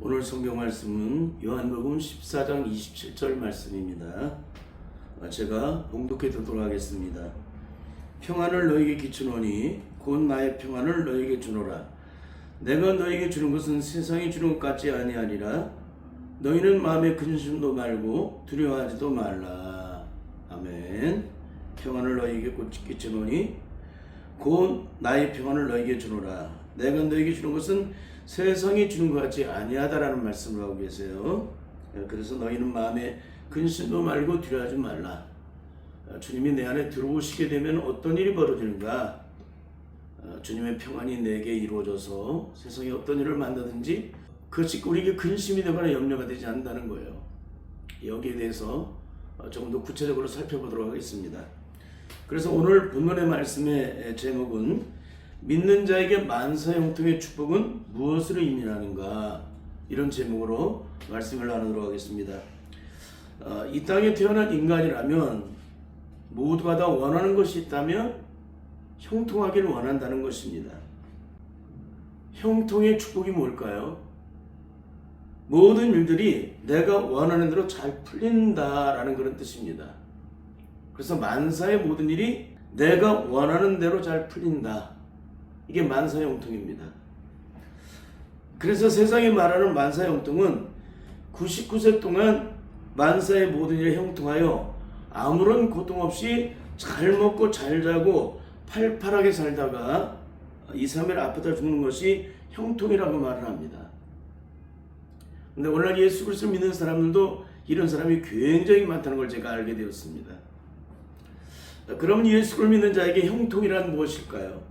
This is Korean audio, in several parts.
오늘 성경 말씀은 요한복음 14장 27절 말씀입니다. 제가 봉독해 드리도록 하겠습니다. 평안을 너에게 끼치노니 곧 나의 평안을 너에게 주노라. 내가 너에게 주는 것은 세상이 주는 것 같지 아니하리라. 너희는 마음에 근심도 말고 두려워하지도 말라. 아멘. 평안을 너에게 끼치노니 곧 나의 평안을 너에게 주노라. 내가 너에게 주는 것은 세상이 주는 것 같지 아니하다라는 말씀을 하고 계세요. 그래서 너희는 마음에 근심도 말고 두려워하지 말라. 주님이 내 안에 들어오시게 되면 어떤 일이 벌어지는가? 주님의 평안이 내게 이루어져서 세상에 어떤 일을 만나든지 그것이 우리에게 근심이 되거나 염려가 되지 않는다는 거예요. 여기에 대해서 조금 더 구체적으로 살펴보도록 하겠습니다. 그래서 오늘 본문의 말씀의 제목은 믿는 자에게 만사형통의 축복은 무엇을 의미하는가, 이런 제목으로 말씀을 나누도록 하겠습니다. 이 땅에 태어난 인간이라면 모두가 다 원하는 것이 있다면 형통하기를 원한다는 것입니다. 형통의 축복이 뭘까요? 모든 일들이 내가 원하는 대로 잘 풀린다라는 그런 뜻입니다. 그래서 만사의 모든 일이 내가 원하는 대로 잘 풀린다. 이게 만사형통입니다. 그래서 세상이 말하는 만사형통은 99세 동안 만사의 모든 일에 형통하여 아무런 고통 없이 잘 먹고 잘 자고 팔팔하게 살다가 2, 3일 아프다 죽는 것이 형통이라고 말을 합니다. 근데 오늘날 예수 그리스도를 믿는 사람들도 이런 사람이 굉장히 많다는 걸 제가 알게 되었습니다. 그럼 예수를 믿는 자에게 형통이란 무엇일까요?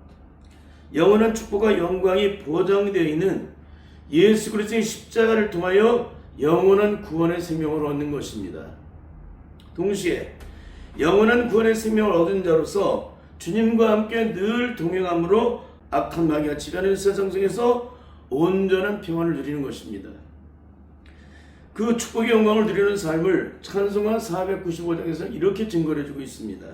영원한 축복과 영광이 보장되어 있는 예수 그리스도의 십자가를 통하여 영원한 구원의 생명을 얻는 것입니다. 동시에 영원한 구원의 생명을 얻은 자로서 주님과 함께 늘 동행함으로 악한 마귀가 지배하는 세상 속에서 온전한 평안을 누리는 것입니다. 그 축복의 영광을 누리는 삶을 찬송가 495장에서 이렇게 증거해 주고 있습니다.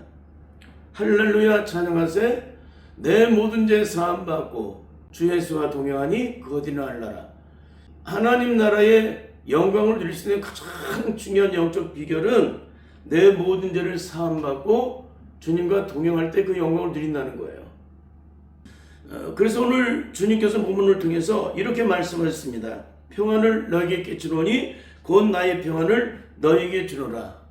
할렐루야 찬양하세. 내 모든 죄 사함 받고 주 예수와 동행하니 그 어디나 알라라. 하나님 나라의 영광을 누릴 수 있는 가장 중요한 영적 비결은 내 모든 죄를 사함 받고 주님과 동행할 때 그 영광을 누린다는 거예요. 그래서 오늘 주님께서 본문을 통해서 이렇게 말씀하셨습니다. 평안을 너에게 끼치노니 곧 나의 평안을 너에게 주노라.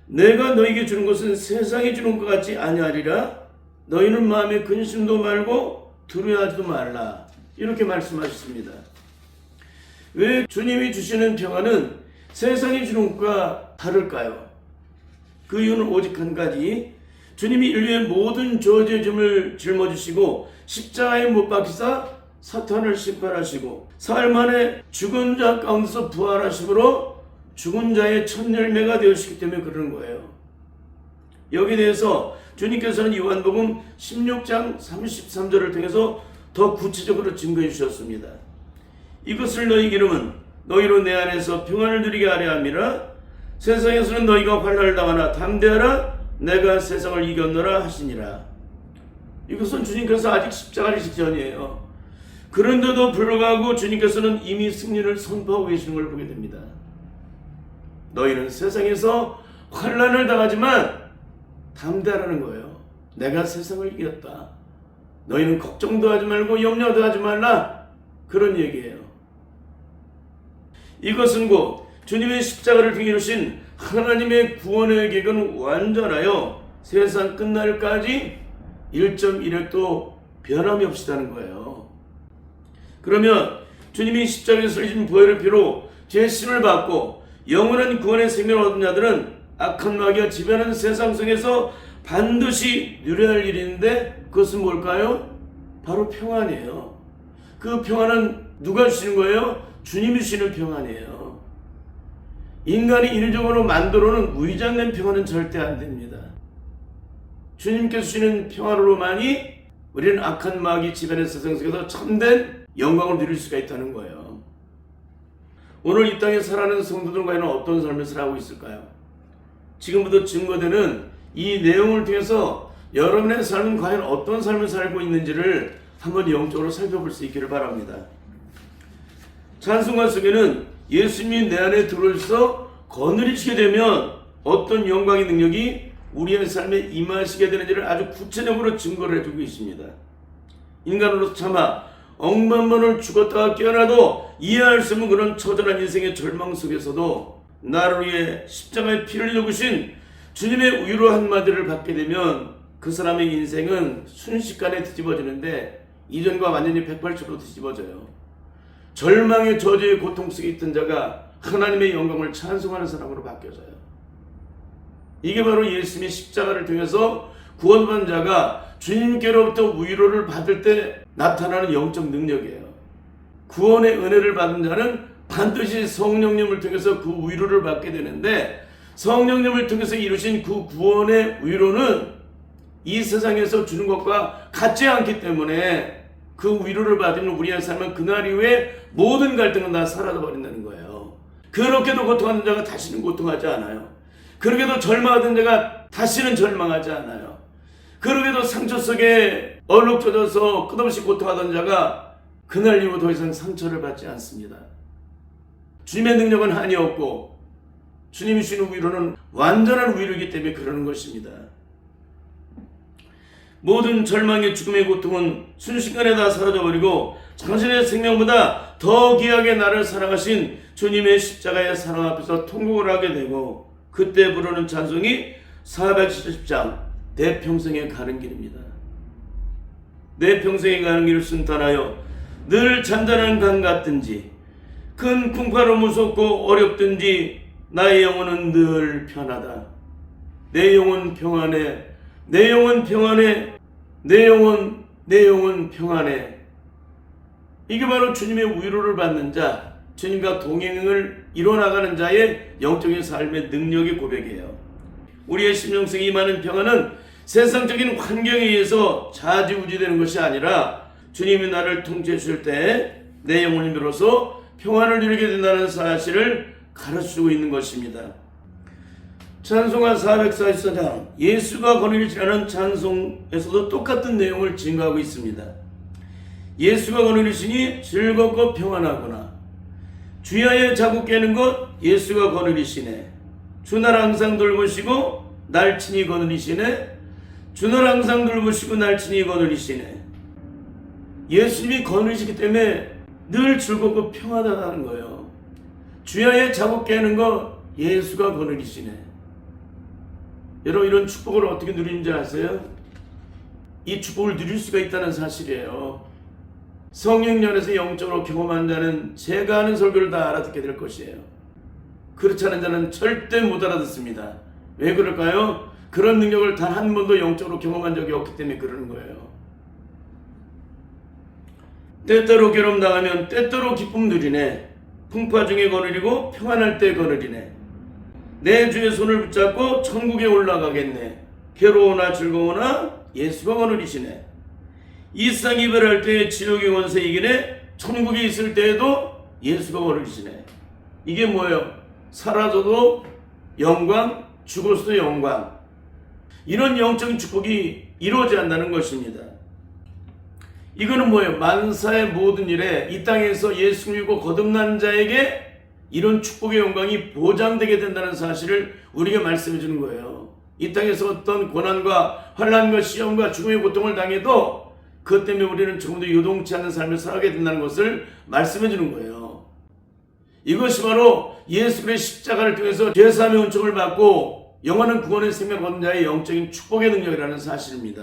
내가 너에게 주는 것은 세상이 주는 것 같지 아니하리라. 너희는 마음에 근심도 말고 두려워하지도 말라. 이렇게 말씀하셨습니다. 왜 주님이 주시는 평안은 세상이 주는 것과 다를까요? 그 이유는 오직 한 가지. 주님이 인류의 모든 저주짐을 짊어지시고 십자가에 못 박히사 사탄을 심판하시고 사흘 만에 죽은 자 가운데서 부활하심으로 죽은 자의 첫 열매가 되었기 때문에 그러는 거예요. 여기에 대해서 주님께서는 요한복음 16장 33절을 통해서 더 구체적으로 증거해 주셨습니다. 이것을 너희에게 이름은 너희로 내 안에서 평안을 누리게 하려 함이라. 세상에서는 너희가 환난을 당하나 담대하라. 내가 세상을 이겼노라 하시니라. 이것은 주님께서 아직 십자가를 지기 전이에요. 그런데도 불구하고 주님께서는 이미 승리를 선포하고 계시는 걸 보게 됩니다. 너희는 세상에서 환난을 당하지만 담대하라는 거예요. 내가 세상을 이겼다. 너희는 걱정도 하지 말고 염려도 하지 말라. 그런 얘기예요. 이것은 곧 주님의 십자가를 통해 이루신 하나님의 구원의 계획은 완전하여 세상 끝날까지 1.1획도 변함이 없이다는 거예요. 그러면 주님이 십자가에서 흘리신 보혈의 피로 죄심을 받고 영원한 구원의 생명을 얻은 자들은 악한 마귀가 지배하는 세상 속에서 반드시 누려야 할 일이 있는데 그것은 뭘까요? 바로 평안이에요. 그 평안은 누가 주시는 거예요? 주님이 주시는 평안이에요. 인간이 인위적으로 만들어놓은 위장된 평안은 절대 안 됩니다. 주님께서 주시는 평안으로만이 우리는 악한 마귀 지배하는 세상 속에서 참된 영광을 누릴 수가 있다는 거예요. 오늘 이 땅에 살아가는 성도들은 과연 어떤 삶을 살아가고 있을까요? 지금부터 증거되는 이 내용을 통해서 여러분의 삶은 과연 어떤 삶을 살고 있는지를 한번 영적으로 살펴볼 수 있기를 바랍니다. 찬송가 속에는 예수님이 내 안에 들어오셔서 거느리시게 되면 어떤 영광의 능력이 우리의 삶에 임하시게 되는지를 아주 구체적으로 증거를 해주고 있습니다. 인간으로서 차마 억만번을 죽었다가 깨어나도 이해할 수 없는 그런 처절한 인생의 절망 속에서도 나를 위해 십자가의 피를 흘려주신 주님의 위로 한마디를 받게 되면 그 사람의 인생은 순식간에 뒤집어지는데 이전과 완전히 180도 뒤집어져요. 절망의 저주의 고통 속에 있던 자가 하나님의 영광을 찬송하는 사람으로 바뀌어져요. 이게 바로 예수님의 십자가를 통해서 구원받은 자가 주님께로부터 위로를 받을 때 나타나는 영적 능력이에요. 구원의 은혜를 받은 자는 반드시 성령님을 통해서 그 위로를 받게 되는데, 성령님을 통해서 이루신 그 구원의 위로는 이 세상에서 주는 것과 같지 않기 때문에 그 위로를 받은 우리의 삶은 그날 이후에 모든 갈등은 다 사라져버린다는 거예요. 그렇게도 고통하는 자가 다시는 고통하지 않아요. 그렇게도 절망하던 자가 다시는 절망하지 않아요. 그렇게도 상처 속에 얼룩져져서 끝없이 고통하던 자가 그날 이후 더 이상 상처를 받지 않습니다. 주님의 능력은 한이 없고 주님이 주시는 위로는 완전한 위로이기 때문에 그러는 것입니다. 모든 절망의 죽음의 고통은 순식간에 다 사라져버리고 당신의 생명보다 더 귀하게 나를 사랑하신 주님의 십자가의 사랑 앞에서 통곡을 하게 되고, 그때 부르는 찬송이 470장 내 평생에 가는 길입니다. 내 평생에 가는 길을 순탄하여 늘 잔잔한 강 같든지 큰 풍파로 무섭고 어렵든지 나의 영혼은 늘 편하다. 내 영혼 평안해. 내 영혼 평안해. 내 영혼 평안해. 이게 바로 주님의 위로를 받는 자, 주님과 동행을 이뤄나가는 자의 영적인 삶의 능력의 고백이에요. 우리의 심령속에 임하는 평안은 세상적인 환경에 의해서 좌지우지되는 것이 아니라 주님이 나를 통치해 주실 때 내 영혼이 비로소 평안을 누리게 된다는 사실을 가르쳐주고 있는 것입니다. 찬송가 444장 예수가 거느리시라는 찬송에서도 똑같은 내용을 증거하고 있습니다. 예수가 거느리시니 즐겁고 평안하구나. 주야의 자국 깨는 것 예수가 거느리시네. 주 날 항상 돌보시고 날 친히 거느리시네. 주 날 항상 돌보시고 날 친히 거느리시네. 예수님이 거느리시기 때문에 늘 즐겁고 평안하다는 거예요. 주야의 자국 깨는 것 예수가 거느리시네. 여러분, 이런 축복을 어떻게 누리는지 아세요? 이 축복을 누릴 수가 있다는 사실이에요. 성령 안에서 영적으로 경험한 자는 제가 하는 설교를 다 알아듣게 될 것이에요. 그렇지 않은 자는 절대 못 알아듣습니다. 왜 그럴까요? 그런 능력을 단 한 번도 영적으로 경험한 적이 없기 때문에 그러는 거예요. 때때로 괴로움 당하면 때때로 기쁨 누리네. 풍파 중에 거느리고 평안할 때 거느리네. 내 주의 손을 붙잡고 천국에 올라가겠네. 괴로우나 즐거우나 예수가 거느리시네. 이 세상 이별할 때 지옥의 권세 이기네. 천국에 있을 때에도 예수가 거느리시네. 이게 뭐예요? 사라져도 영광, 죽어서도 영광. 이런 영적인 축복이 이루어져야 한다는 것입니다. 이거는 뭐예요? 만사의 모든 일에 이 땅에서 예수 믿고 거듭난 자에게 이런 축복의 영광이 보장되게 된다는 사실을 우리에게 말씀해 주는 거예요. 이 땅에서 어떤 고난과 환난과 시험과 죽음의 고통을 당해도 그것 때문에 우리는 조금도 요동치 않는 삶을 살아가게 된다는 것을 말씀해 주는 거예요. 이것이 바로 예수 그리스도의 십자가를 통해서 죄사함의 은총을 받고 영원한 구원의 생명을 얻는 자의 영적인 축복의 능력이라는 사실입니다.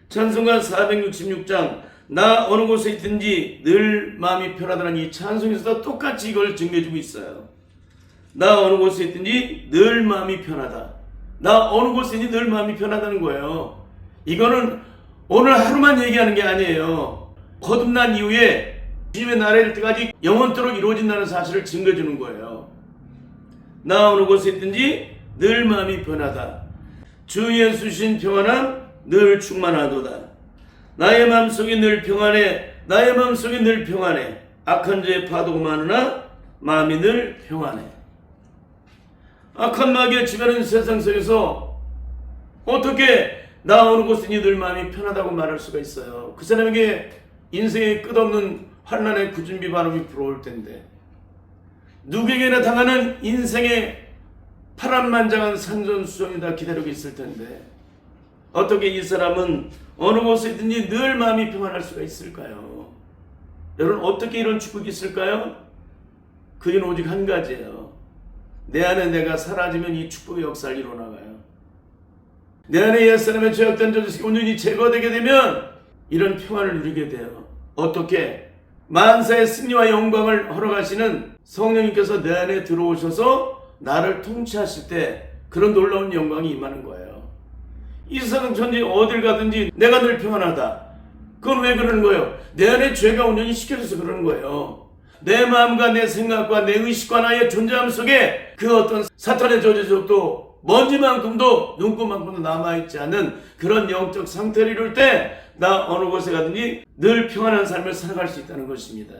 찬송가 466장 나 어느 곳에 있든지 늘 마음이 편하다는 이 찬송에서도 똑같이 이걸 증거해주고 있어요. 나 어느 곳에 있든지 늘 마음이 편하다. 나 어느 곳에 있든지 늘 마음이 편하다는 거예요. 이거는 오늘 하루만 얘기하는 게 아니에요. 거듭난 이후에 주님의 나라에 이를 때까지 영원토록 이루어진다는 사실을 증거해주는 거예요. 나 어느 곳에 있든지 늘 마음이 편하다. 주 예수 주신 평안함 늘 충만하도다. 나의 마음속이 늘 평안해. 나의 마음속이 늘 평안해. 악한 자의 파도가 많으나 마음이 늘 평안해. 악한 마귀의 지배하는 세상 속에서 어떻게 나 어느 곳이니 늘 마음이 편하다고 말할 수가 있어요? 그 사람에게 인생의 끝없는 환난의 구준비 바람이 불어올 텐데, 누구에게나 당하는 인생의 파란만장한 산전수전이 다 기다리고 있을 텐데, 어떻게 이 사람은 어느 곳에 있든지 늘 마음이 평안할 수가 있을까요? 여러분, 어떻게 이런 축복이 있을까요? 그게 오직 한 가지예요. 내 안에 내가 사라지면 이 축복의 역사를 이뤄나가요. 내 안에 옛사람의 죄악된 저주가 온전히 제거되게 되면 이런 평안을 누리게 돼요. 어떻게? 만사의 승리와 영광을 허락하시는 성령님께서 내 안에 들어오셔서 나를 통치하실 때 그런 놀라운 영광이 임하는 거예요. 이 세상 천지 어딜 가든지 내가 늘 평안하다. 그건 왜 그러는 거예요? 내 안에 죄가 온전히 씻겨져서 그러는 거예요. 내 마음과 내 생각과 내 의식과 나의 존재함 속에 그 어떤 사탄의 저주적도 먼지만큼도 눈곱만큼도 남아있지 않은 그런 영적 상태를 이룰 때 나 어느 곳에 가든지 늘 평안한 삶을 살아갈 수 있다는 것입니다.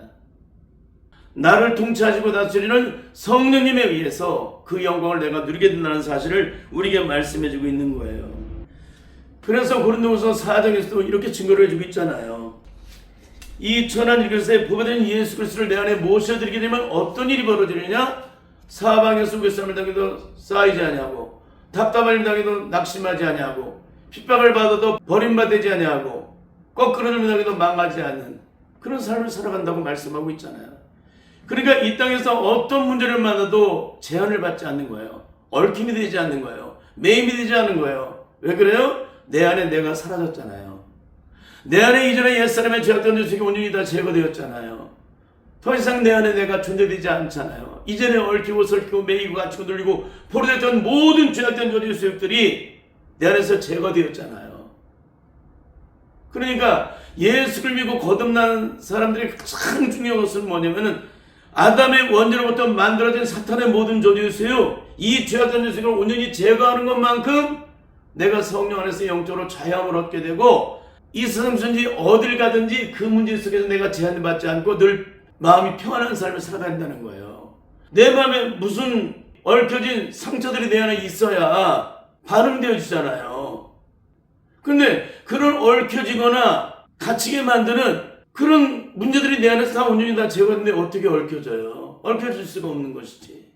나를 통치하시고 다스리는 성령님에 의해서 그 영광을 내가 누리게 된다는 사실을 우리에게 말씀해주고 있는 거예요. 그래서 고린도후서 4장에서도 이렇게 증거를 해주고 있잖아요. 이 천한 이것에 보배된 예수 그리스도를 내 안에 모셔드리게 되면 어떤 일이 벌어지느냐? 사방에 속에싸움을 당해도 쌓이지 아니하고, 답답함을 당해도 낙심하지 아니하고, 핍박을 받아도 버림받지 아니하고, 거꾸로짐을 당해도 망하지 않는 그런 삶을 살아간다고 말씀하고 있잖아요. 그러니까 이 땅에서 어떤 문제를 만나도 제한을 받지 않는 거예요. 얽힘이 되지 않는 거예요. 매임이 되지 않는 거예요. 왜 그래요? 내 안에 내가 사라졌잖아요. 내 안에 이전에 옛사람의 죄악된 죄책이 온전히 다 제거되었잖아요. 더 이상 내 안에 내가 존재되지 않잖아요. 이전에 얽히고 설키고 매이고 갇히고 눌리고 포로됐던 모든 죄악된 죄악들이 내 안에서 제거되었잖아요. 그러니까 예수를 믿고 거듭난 사람들이 가장 중요한 것은 뭐냐면은 아담의 원죄로부터 만들어진 사탄의 모든 저주였어요. 이 죄악된 죄책을 온전히 제거하는 것만큼 내가 성령 안에서 영적으로 자유함을 얻게 되고, 이 세상 전지 어딜 가든지 그 문제 속에서 내가 제한을 받지 않고 늘 마음이 평안한 삶을 살아간다는 거예요. 내 마음에 무슨 얽혀진 상처들이 내 안에 있어야 반응되어지잖아요. 근데 그런 얽혀지거나 갇히게 만드는 그런 문제들이 내 안에서 다 온전히 다 제거했는데 어떻게 얽혀져요? 얽혀질 수가 없는 것이지.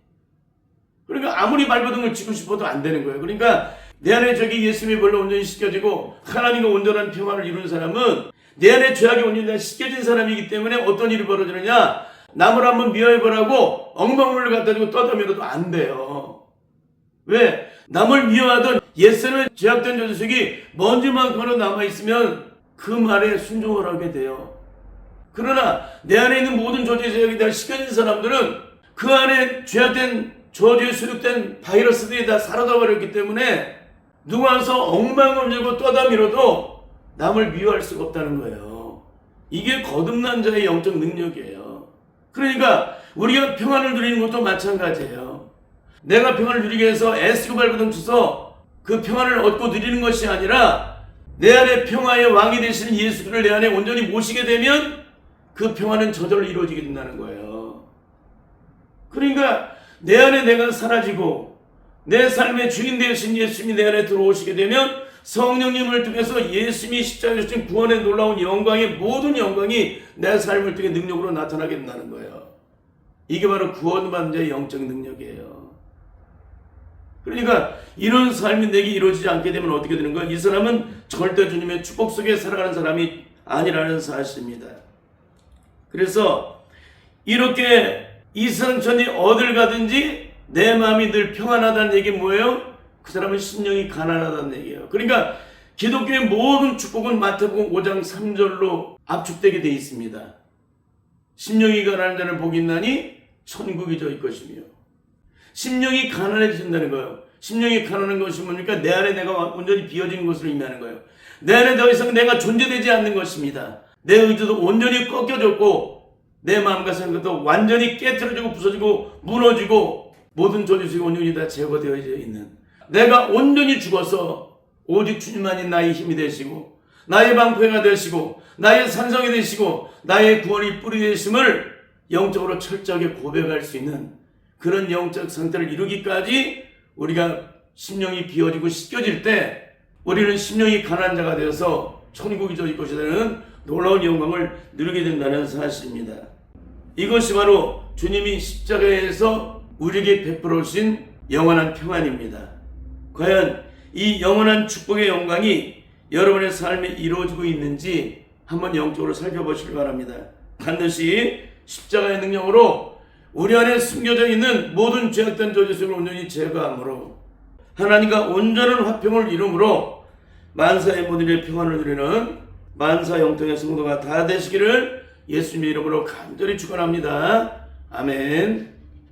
그러니까 아무리 발버둥을 치고 싶어도 안 되는 거예요. 그러니까 내 안에 저기 예수님의 벌로 온전히 씻겨지고 하나님과 온전한 평화를 이룬 사람은 내 안에 죄악이 온전히 씻겨진 사람이기 때문에 어떤 일이 벌어지느냐? 남을 한번 미워해보라고 엉망물을 갖다 주고 떠다밀어도 안 돼요. 왜? 남을 미워하던 옛사람의 죄악된 저주색이 먼지만큼으로 남아있으면 그 말에 순종을 하게 돼요. 그러나 내 안에 있는 모든 저주의 죄악이 다 씻겨진 사람들은 그 안에 죄악된 저주에 수록된 바이러스들이 다 사라져버렸기 때문에 누가 와서 엉망을 들고 떠다밀어도 남을 미워할 수가 없다는 거예요. 이게 거듭난 자의 영적 능력이에요. 그러니까 우리가 평안을 누리는 것도 마찬가지예요. 내가 평안을 누리기 위해서 애쓰고 발버둥 쳐서 그 평안을 얻고 누리는 것이 아니라 내 안에 평화의 왕이 되시는 예수를 내 안에 온전히 모시게 되면 그 평화는 저절로 이루어지게 된다는 거예요. 그러니까 내 안에 내가 사라지고 내 삶의 주인 되신 예수님이 내 안에 들어오시게 되면 성령님을 통해서 예수님이 십자가에 주신 구원의 놀라운 영광의 모든 영광이 내 삶을 통해 능력으로 나타나게 된다는 거예요. 이게 바로 구원받는 자의 영적 능력이에요. 그러니까 이런 삶이 내게 이루어지지 않게 되면 어떻게 되는 거야? 이 사람은 절대 주님의 축복 속에 살아가는 사람이 아니라는 사실입니다. 그래서 이렇게 이 세상 천지 어딜 가든지 내 마음이 늘 평안하다는 얘기 뭐예요? 그 사람은 심령이 가난하다는 얘기예요. 그러니까 기독교의 모든 축복은 마태복음 5장 3절로 압축되게 되어 있습니다. 심령이 가난한 자를 복이 있나니 천국이 저희 것이며, 심령이 가난해진다는 거예요. 심령이 가난한 것이 뭡니까? 내 안에 내가 온전히 비어진 것으로 의미하는 거예요. 내 안에 더 이상 내가 존재되지 않는 것입니다. 내 의지도 온전히 꺾여졌고 내 마음과 생각도 완전히 깨트려지고 부서지고 무너지고 모든 저주식이 온전히 다 제거되어져 있는, 내가 온전히 죽어서 오직 주님만이 나의 힘이 되시고 나의 방패가 되시고 나의 산성이 되시고 나의 구원이 뿌리 되심을 영적으로 철저하게 고백할 수 있는 그런 영적 상태를 이루기까지 우리가 심령이 비워지고 씻겨질 때 우리는 심령이 가난한 자가 되어서 천국이 저희 것이 되는 놀라운 영광을 누리게 된다는 사실입니다. 이것이 바로 주님이 십자가에서 우리에게 베풀어 주신 영원한 평안입니다. 과연 이 영원한 축복의 영광이 여러분의 삶에 이루어지고 있는지 한번 영적으로 살펴보시기 바랍니다. 반드시 십자가의 능력으로 우리 안에 숨겨져 있는 모든 죄악된 저주를 온전히 제거함으로 하나님과 온전한 화평을 이룸으로 만사의 모든 일의 평안을 누리는 만사 영통의 성도가 다 되시기를 예수님의 이름으로 간절히 축원합니다. 아멘.